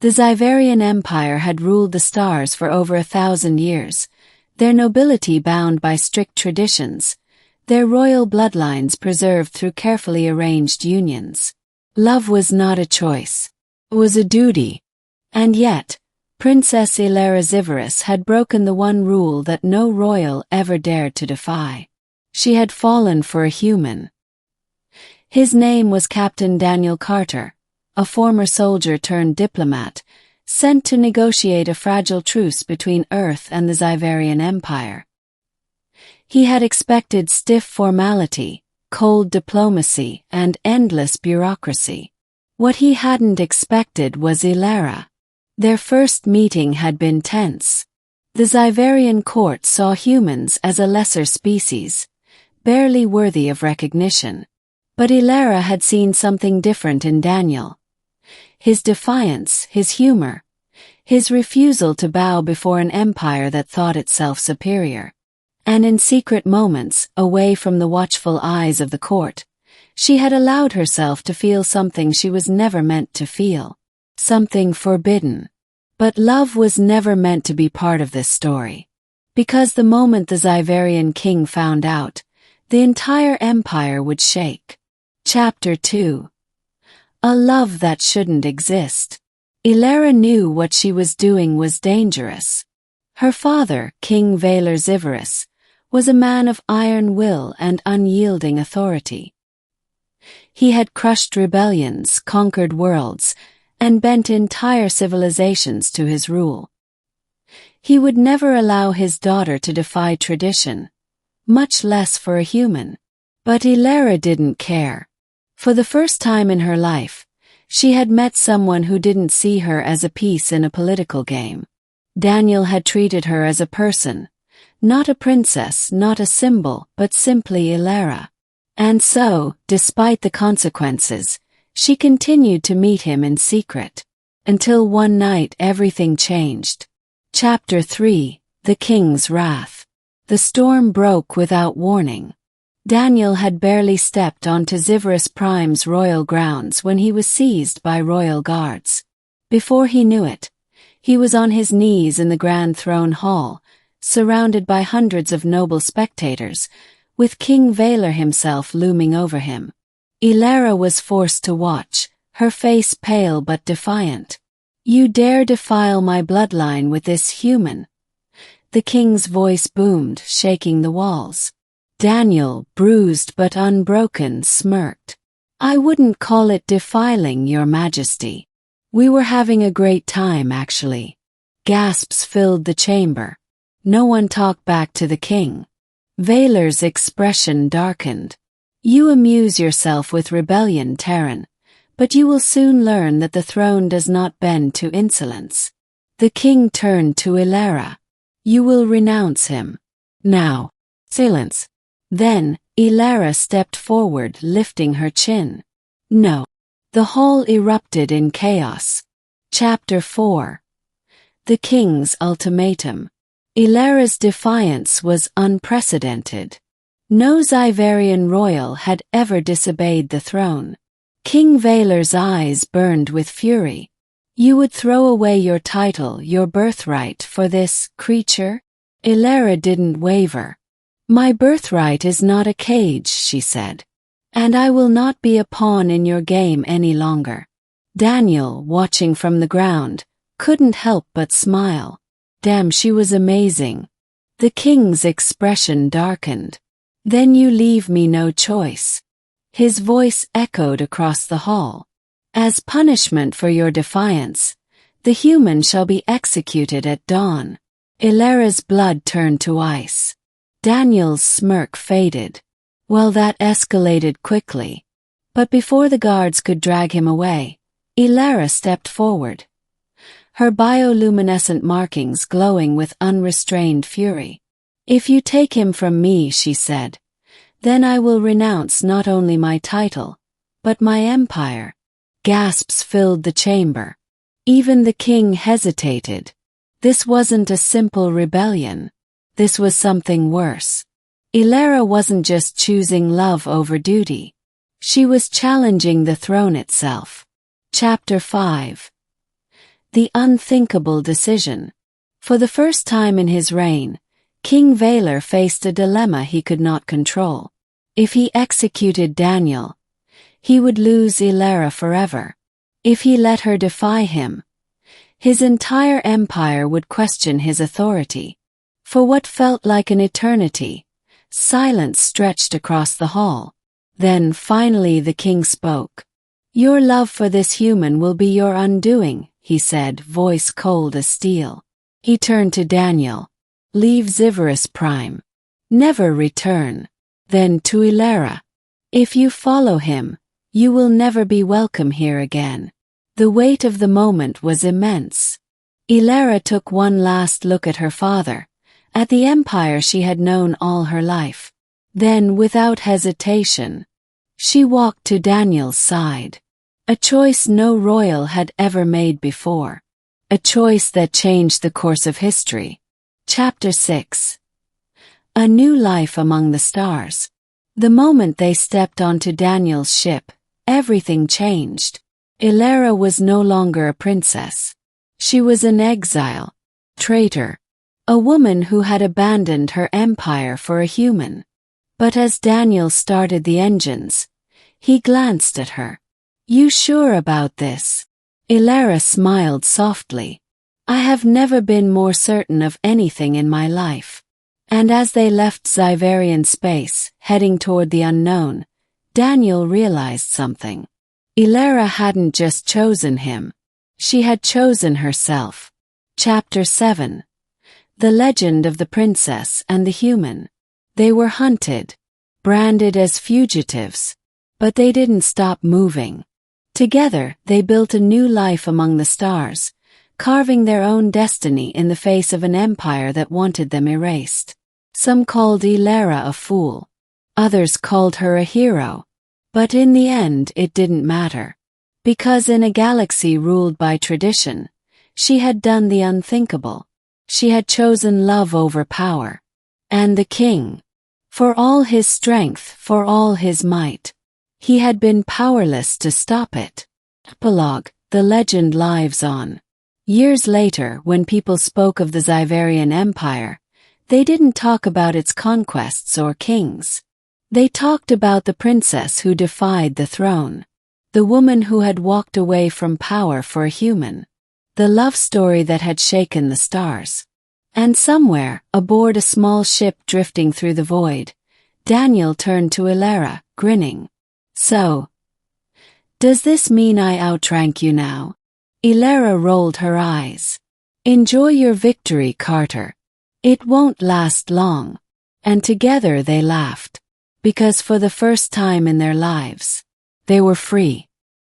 The Zyvarian Empire had ruled the stars for over 1,000 years, their nobility bound by strict traditions, their royal bloodlines preserved through carefully arranged unions. Love was not a choice. It was a duty. And yet, Princess Aelara Zyvaris had broken the one rule that no royal ever dared to defy. She had fallen for a human. His name was Captain Daniel Carter, a former soldier turned diplomat, sent to negotiate a fragile truce between Earth and the Zyvarian Empire. He had expected stiff formality, cold diplomacy, and endless bureaucracy. What he hadn't expected was Aelara. Their first meeting had been tense. The Zyvarian court saw humans as a lesser species, barely worthy of recognition. But Aelara had seen something different in Daniel. His defiance, his humor, his refusal to bow before an empire that thought itself superior. And in secret moments, away from the watchful eyes of the court, she had allowed herself to feel something she was never meant to feel. Something forbidden. But love was never meant to be part of this story. Because the moment the Zyvarian king found out, the entire empire would shake. Chapter 2. A love that shouldn't exist. Aelara knew what she was doing was dangerous. Her father, King Valar Zyvaris, was a man of iron will and unyielding authority. He had crushed rebellions, conquered worlds, and bent entire civilizations to his rule. He would never allow his daughter to defy tradition, much less for a human. But Aelara didn't care. For the first time in her life, she had met someone who didn't see her as a piece in a political game. Daniel had treated her as a person, not a princess, not a symbol, but simply Aelara. And so, despite the consequences, she continued to meet him in secret. Until one night everything changed. Chapter 3. The King's Wrath. The storm broke without warning. Daniel had barely stepped onto Zyvaris Prime's royal grounds when he was seized by royal guards. Before he knew it, he was on his knees in the Grand Throne Hall, surrounded by hundreds of noble spectators, with King Valar himself looming over him. Aelara was forced to watch, her face pale but defiant. "You dare defile my bloodline with this human?" The king's voice boomed, shaking the walls. Daniel, bruised but unbroken, smirked. "I wouldn't call it defiling, Your Majesty. We were having a great time, actually." Gasps filled the chamber. No one talked back to the king. Valar's expression darkened. "You amuse yourself with rebellion, Terran, but you will soon learn that the throne does not bend to insolence." The king turned to Aelara. "You will renounce him. Now." Silence. Then, Aelara stepped forward, lifting her chin. "No." The hall erupted in chaos. Chapter 4. The King's Ultimatum. Aelara's defiance was unprecedented. No Zyvarian royal had ever disobeyed the throne. King Valar's eyes burned with fury. "You would throw away your title, your birthright, for this creature?" Aelara didn't waver. "My birthright is not a cage," she said. "And I will not be a pawn in your game any longer." Daniel, watching from the ground, couldn't help but smile. Damn, she was amazing. The king's expression darkened. "Then you leave me no choice." His voice echoed across the hall. "As punishment for your defiance, the human shall be executed at dawn." Aelara's blood turned to ice. Daniel's smirk faded. Well, that escalated quickly. But before the guards could drag him away, Aelara stepped forward, her bioluminescent markings glowing with unrestrained fury. "If you take him from me," she said, "then I will renounce not only my title, but my empire." Gasps filled the chamber. Even the king hesitated. This wasn't a simple rebellion. This was something worse. Aelara wasn't just choosing love over duty. She was challenging the throne itself. Chapter 5. The unthinkable decision. For the first time in his reign, King Valar faced a dilemma he could not control. If he executed Daniel, he would lose Aelara forever. If he let her defy him, his entire empire would question his authority. For what felt like an eternity, silence stretched across the hall. Then finally the king spoke. "Your love for this human will be your undoing," he said, voice cold as steel. He turned to Daniel. "Leave Zyvaris Prime. Never return." Then to Aelara. "If you follow him, you will never be welcome here again." The weight of the moment was immense. Aelara took one last look at her father, at the empire she had known all her life. Then, without hesitation, she walked to Daniel's side. A choice no royal had ever made before. A choice that changed the course of history. Chapter 6. A New Life Among the Stars. The moment they stepped onto Daniel's ship, everything changed. Aelara was no longer a princess. She was an exile, traitor, a woman who had abandoned her empire for a human. But as Daniel started the engines, he glanced at her. "You sure about this?" Aelara smiled softly. "I have never been more certain of anything in my life." And as they left Zyvarian space, heading toward the unknown, Daniel realized something. Aelara hadn't just chosen him. She had chosen herself. Chapter 7. The Legend of the Princess and the Human. They were hunted, branded as fugitives, but they didn't stop moving. Together, they built a new life among the stars, carving their own destiny in the face of an empire that wanted them erased. Some called Aelara a fool. Others called her a hero. But in the end it didn't matter. Because in a galaxy ruled by tradition, she had done the unthinkable. She had chosen love over power. And the king, for all his strength, for all his might, he had been powerless to stop it. Epilogue. The legend lives on. Years later, when people spoke of the Zyvarian Empire, they didn't talk about its conquests or kings. They talked about the princess who defied the throne, the woman who had walked away from power for a human, the love story that had shaken the stars. And somewhere, aboard a small ship drifting through the void, Daniel turned to Aelara, grinning. "So, does this mean I outrank you now?" Aelara rolled her eyes. "Enjoy your victory, Carter. It won't last long." And together they laughed. Because for the first time in their lives, they were free.